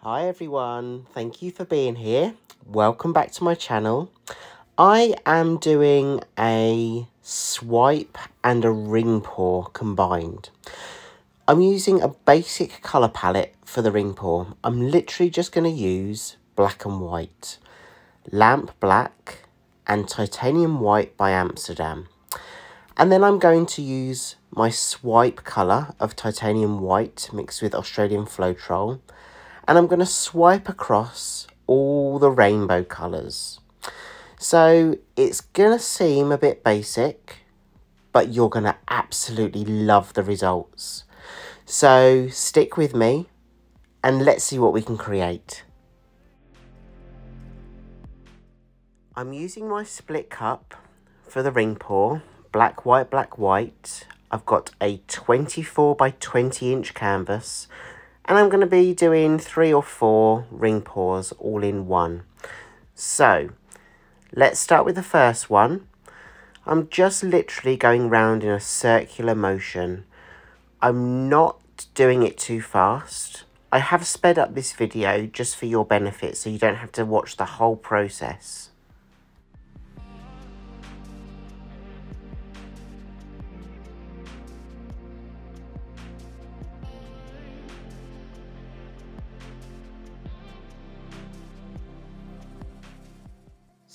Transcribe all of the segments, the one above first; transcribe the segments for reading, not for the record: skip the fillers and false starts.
Hi everyone, thank you for being here. Welcome back to my channel. I am doing a swipe and a ring pour combined. I'm using a basic colour palette for the ring pour. I'm literally just going to use black and white, lamp black and titanium white by Amsterdam. And then I'm going to use my swipe colour of titanium white mixed with Australian Floetrol. And I'm going to swipe across all the rainbow colours. So it's going to seem a bit basic, but you're going to absolutely love the results. So stick with me and let's see what we can create. I'm using my split cup for the ring pour, black, white, black, white. I've got a 24 by 20 inch canvas. And I'm going to be doing 3 or 4 ring pours all in one. So, let's start with the first one. I'm just literally going round in a circular motion. I'm not doing it too fast. I have sped up this video just for your benefit so you don't have to watch the whole process.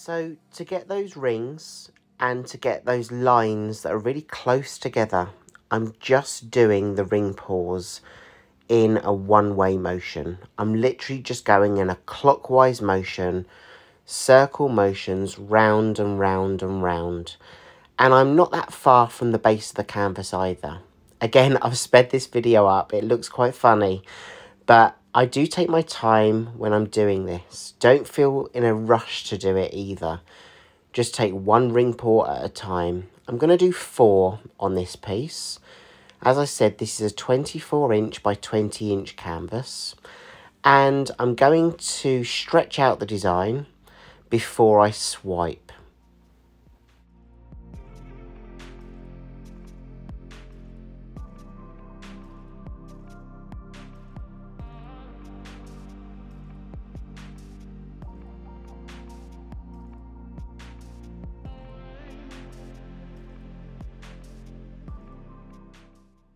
So to get those rings and to get those lines that are really close together, I'm just doing the ring pours in a one-way motion. I'm literally just going in a clockwise motion, circle motions, round and round and round. And I'm not that far from the base of the canvas either. Again, I've sped this video up. It looks quite funny, but I do take my time when I'm doing this. Don't feel in a rush to do it either. Just take one ring pour at a time. I'm going to do 4 on this piece. As I said, this is a 24 inch by 20 inch canvas. And I'm going to stretch out the design before I swipe.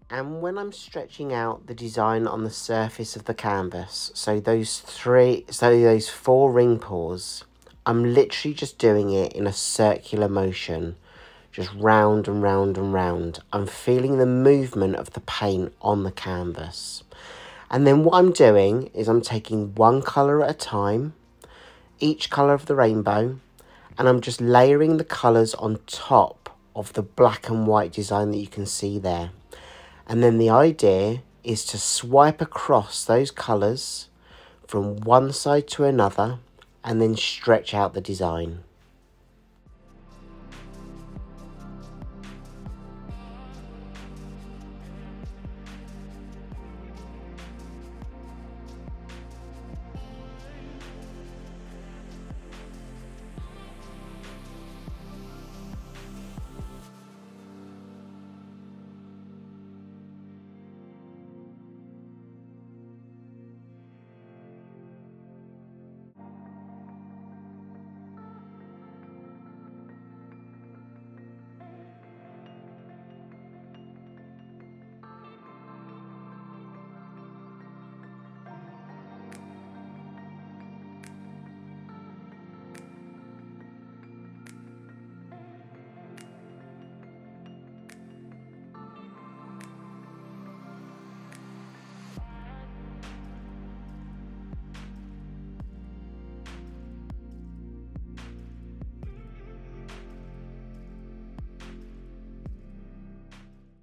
And when I'm stretching out the design on the surface of the canvas, so those 4 ring pours, I'm literally just doing it in a circular motion, just round and round and round. I'm feeling the movement of the paint on the canvas. And then what I'm doing is I'm taking one colour at a time, each colour of the rainbow, and I'm just layering the colours on top of the black and white design that you can see there. And then the idea is to swipe across those colours from one side to another and then stretch out the design.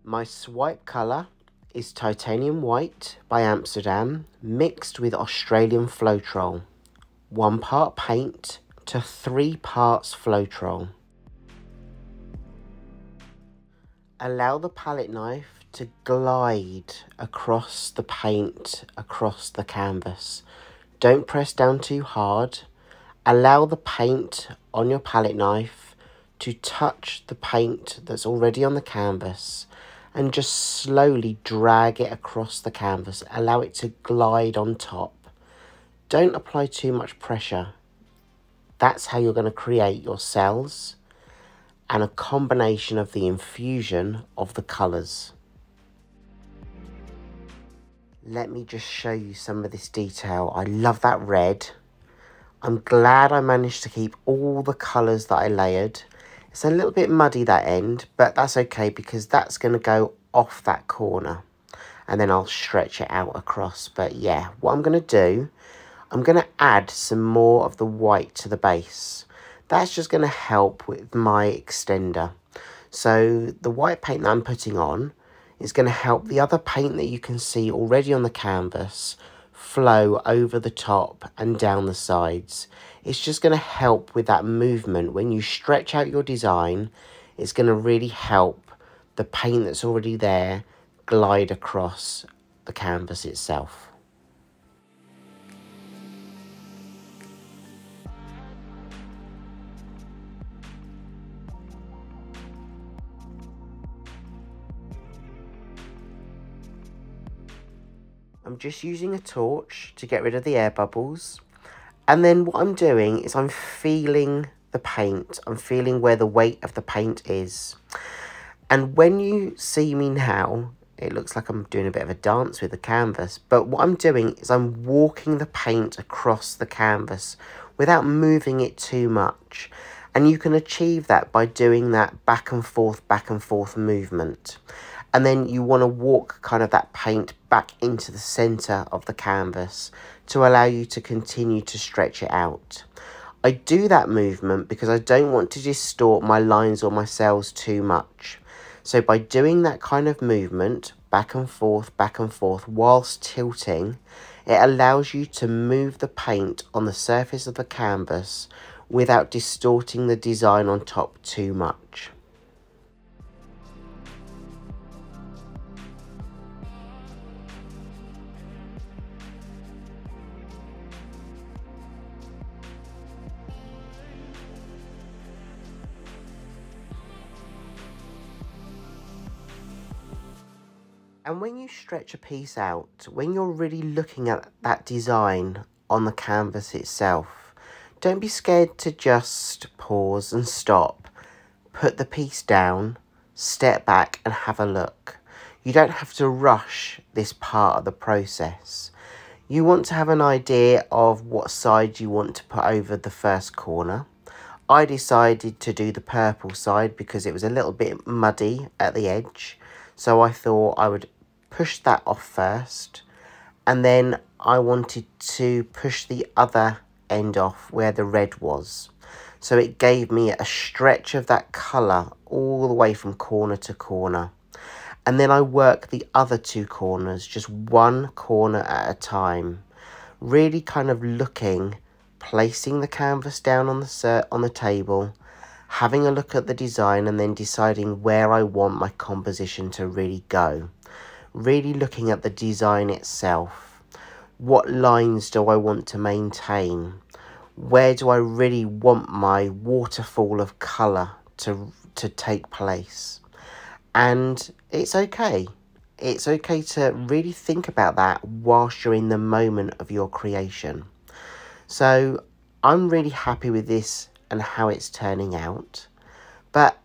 My swipe colour is titanium white by Amsterdam mixed with Australian Floetrol. 1 part paint to 3 parts Floetrol. Allow the palette knife to glide across the paint, across the canvas. Don't press down too hard. Allow the paint on your palette knife to touch the paint that's already on the canvas and just slowly drag it across the canvas. Allow it to glide on top. don't apply too much pressure. That's how you're going to create your cells and a combination of the infusion of the colours. Let me just show you some of this detail. I love that red. I'm glad I managed to keep all the colours that I layered. It's a little bit muddy, that end, but that's okay because that's going to go off that corner. And then I'll stretch it out across. But yeah, what I'm going to do, I'm going to add some more of the white to the base. That's just going to help with my extender. So the white paint that I'm putting on is going to help the other paint that you can see already on the canvas flow over the top and down the sides. It's just going to help with that movement. When you stretch out your design, it's going to really help the paint that's already there glide across the canvas itself. I'm just using a torch to get rid of the air bubbles. And then what I'm doing is I'm feeling the paint. I'm feeling where the weight of the paint is. And when you see me now, it looks like I'm doing a bit of a dance with the canvas. But what I'm doing is I'm walking the paint across the canvas without moving it too much. And you can achieve that by doing that back and forth movement. And then you want to walk kind of that paint back into the center of the canvas to allow you to continue to stretch it out. I do that movement because I don't want to distort my lines or my cells too much. So by doing that kind of movement, back and forth, whilst tilting, it allows you to move the paint on the surface of the canvas without distorting the design on top too much. And when you stretch a piece out, when you're really looking at that design on the canvas itself, don't be scared to just pause and stop. Put the piece down, step back and have a look. You don't have to rush this part of the process. You want to have an idea of what side you want to put over the first corner. I decided to do the purple side because it was a little bit muddy at the edge. So I thought I would push that off first, and then I wanted to push the other end off where the red was. So it gave me a stretch of that colour all the way from corner to corner. And then I work the other two corners, just one corner at a time. Really kind of looking, placing the canvas down on the table, having a look at the design and then deciding where I want my composition to really go. Really looking at the design itself. What lines do I want to maintain? Where do I really want my waterfall of colour to take place? And it's okay. It's okay to really think about that whilst you're in the moment of your creation. So I'm really happy with this and how it's turning out, but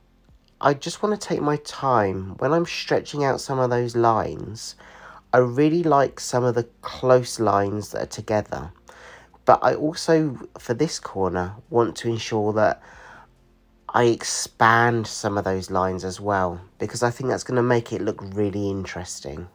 I just want to take my time when I'm stretching out some of those lines. I really like some of the close lines that are together, but I also, for this corner, want to ensure that I expand some of those lines as well, because I think that's going to make it look really interesting.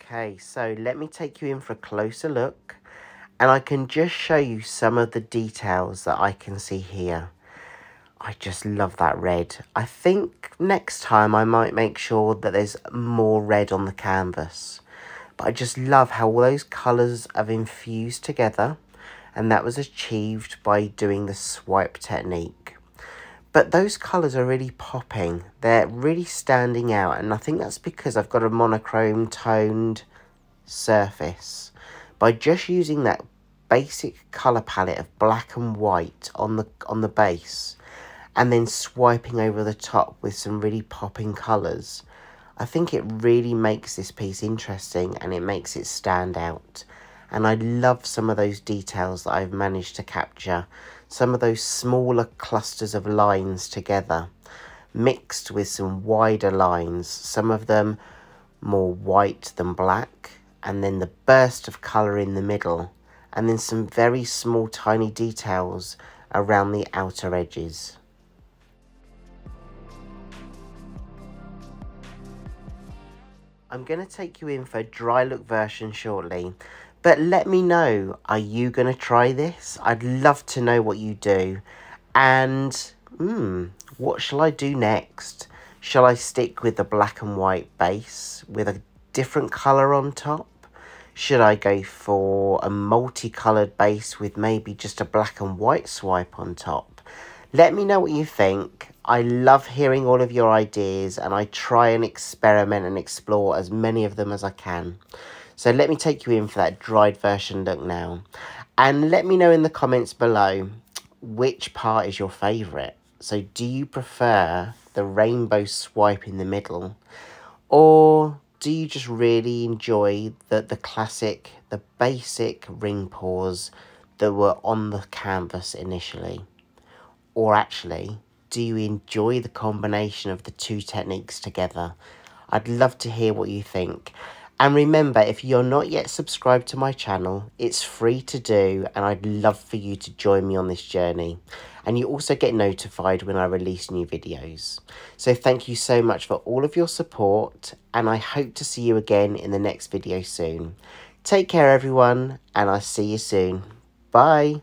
Okay, so let me take you in for a closer look, and I can just show you some of the details that I can see here. I just love that red. I think next time I might make sure that there's more red on the canvas. But I just love how all those colours have infused together, and that was achieved by doing the swipe technique. But those colours are really popping. They're really standing out, and I think that's because I've got a monochrome toned surface. By just using that basic colour palette of black and white on the base, and then swiping over the top with some really popping colours, I think it really makes this piece interesting and it makes it stand out. And I love some of those details that I've managed to capture. Some of those smaller clusters of lines together, mixed with some wider lines, some of them more white than black, and then the burst of colour in the middle, and then some very small tiny details around the outer edges. I'm going to take you in for a dry look version shortly, but let me know, are you going to try this? I'd love to know what you do. And what shall I do next? Shall I stick with the black and white base with a different colour on top? Should I go for a multicoloured base with maybe just a black and white swipe on top? Let me know what you think. I love hearing all of your ideas, and I try and experiment and explore as many of them as I can. So let me take you in for that dried version look now. And let me know in the comments below which part is your favourite. So do you prefer the rainbow swipe in the middle, or do you just really enjoy the classic, the basic ring paws that were on the canvas initially? Or actually, do you enjoy the combination of the two techniques together? I'd love to hear what you think. And remember, if you're not yet subscribed to my channel, it's free to do, and I'd love for you to join me on this journey. And you also get notified when I release new videos. So thank you so much for all of your support, and I hope to see you again in the next video soon. Take care everyone, and I'll see you soon. Bye.